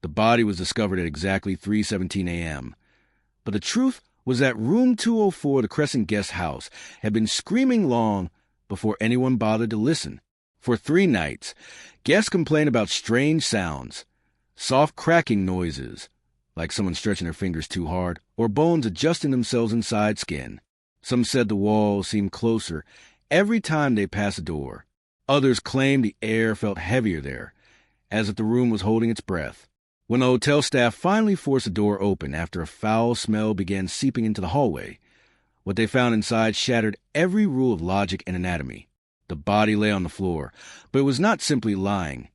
The body was discovered at exactly 3:17 a.m. But the truth was that room 204, the Crescent Guest House, had been screaming long before anyone bothered to listen. For 3 nights, guests complained about strange sounds, soft cracking noises, like someone stretching their fingers too hard, or bones adjusting themselves inside skin. Some said the walls seemed closer every time they passed a door. Others claimed the air felt heavier there, as if the room was holding its breath. When the hotel staff finally forced the door open after a foul smell began seeping into the hallway, what they found inside shattered every rule of logic and anatomy. The body lay on the floor, but it was not simply lying.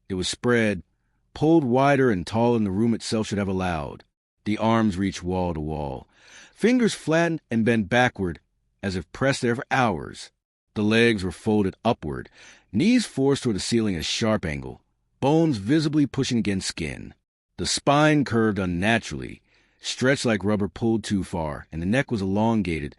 It was spread, pulled wider and taller than the room itself should have allowed. The arms reached wall to wall, fingers flattened and bent backward as if pressed there for hours. The legs were folded upward, knees forced toward the ceiling at a sharp angle, bones visibly pushing against skin. The spine curved unnaturally, stretched like rubber pulled too far, and the neck was elongated,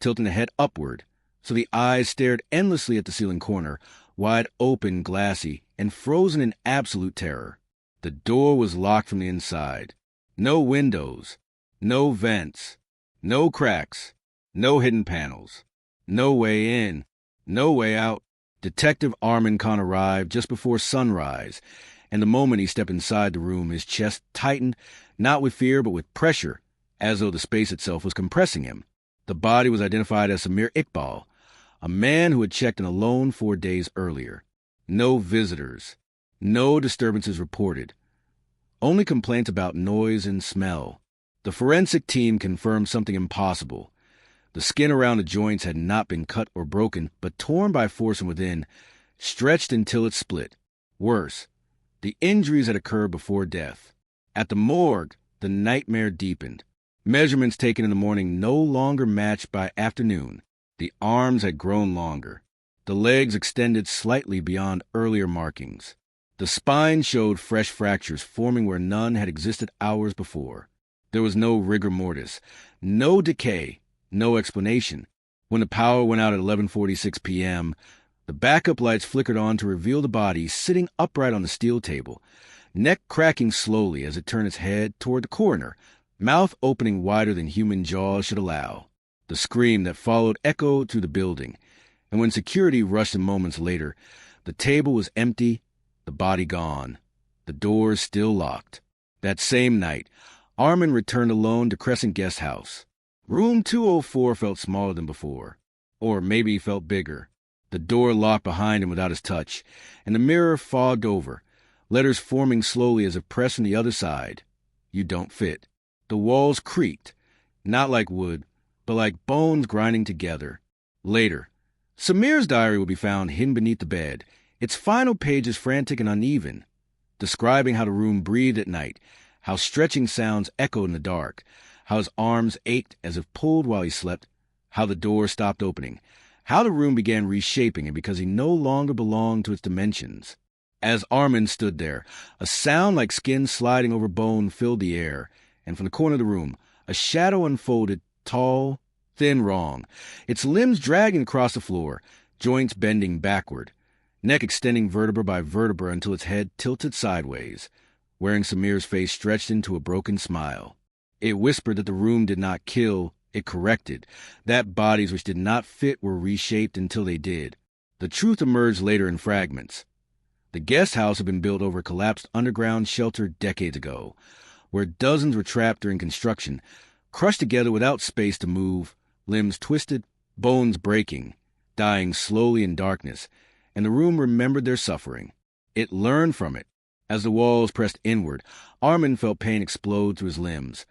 tilting the head upward, so the eyes stared endlessly at the ceiling corner, wide open, glassy, and frozen in absolute terror. The door was locked from the inside. No windows, no vents, no cracks, no hidden panels, no way in, no way out. Detective Armin Khan arrived just before sunrise, and the moment he stepped inside the room, his chest tightened, not with fear but with pressure, as though the space itself was compressing him. The body was identified as Samir Iqbal, a man who had checked in alone 4 days earlier. No visitors, no disturbances reported, only complaints about noise and smell. The forensic team confirmed something impossible. The skin around the joints had not been cut or broken, but torn by force from within, stretched until it split. Worse, the injuries had occurred before death. At the morgue, the nightmare deepened. Measurements taken in the morning no longer matched by afternoon. The arms had grown longer. The legs extended slightly beyond earlier markings. The spine showed fresh fractures forming where none had existed hours before. There was no rigor mortis, no decay, no explanation. When the power went out at 11:46 p.m., the backup lights flickered on to reveal the body sitting upright on the steel table, neck cracking slowly as it turned its head toward the coroner, mouth opening wider than human jaws should allow. The scream that followed echoed through the building, and when security rushed in moments later, the table was empty, the body gone, the doors still locked. That same night, Armin returned alone to Crescent Guest House. Room 204 felt smaller than before, or maybe he felt bigger. The door locked behind him without his touch, and the mirror fogged over, letters forming slowly as if pressed from the other side. You don't fit. The walls creaked, not like wood, but like bones grinding together. Later, Samir's diary would be found hidden beneath the bed, its final pages frantic and uneven, describing how the room breathed at night, how stretching sounds echoed in the dark, how his arms ached as if pulled while he slept, how the door stopped opening, how the room began reshaping, and because he no longer belonged to its dimensions. As Armin stood there, a sound like skin sliding over bone filled the air, and from the corner of the room, a shadow unfolded, tall, thin, wrong, its limbs dragging across the floor, joints bending backward, neck extending vertebra by vertebra until its head tilted sideways, wearing Samir's face stretched into a broken smile. It whispered that the room did not kill, it corrected, that bodies which did not fit were reshaped until they did. The truth emerged later in fragments. The guest house had been built over a collapsed underground shelter decades ago, where dozens were trapped during construction, crushed together without space to move, limbs twisted, bones breaking, dying slowly in darkness, and the room remembered their suffering. It learned from it. As the walls pressed inward, Armin felt pain explode through his limbs.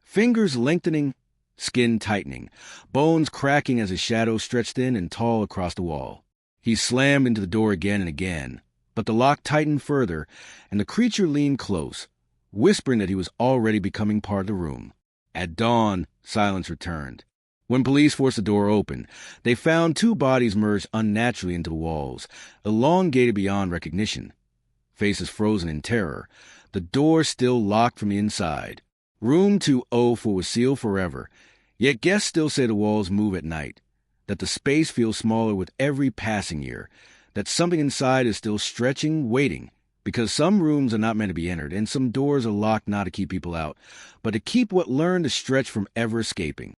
Fingers lengthening, skin tightening, bones cracking as his shadow stretched thin and tall across the wall. He slammed into the door again and again, but the lock tightened further, and the creature leaned close, whispering that he was already becoming part of the room. At dawn, silence returned. When police forced the door open, they found 2 bodies merged unnaturally into the walls, elongated beyond recognition. Faces frozen in terror, the door still locked from the inside. Room 204 was sealed forever, yet guests still say the walls move at night, that the space feels smaller with every passing year, that something inside is still stretching, waiting, because some rooms are not meant to be entered, and some doors are locked not to keep people out, but to keep what learned to stretch from ever escaping.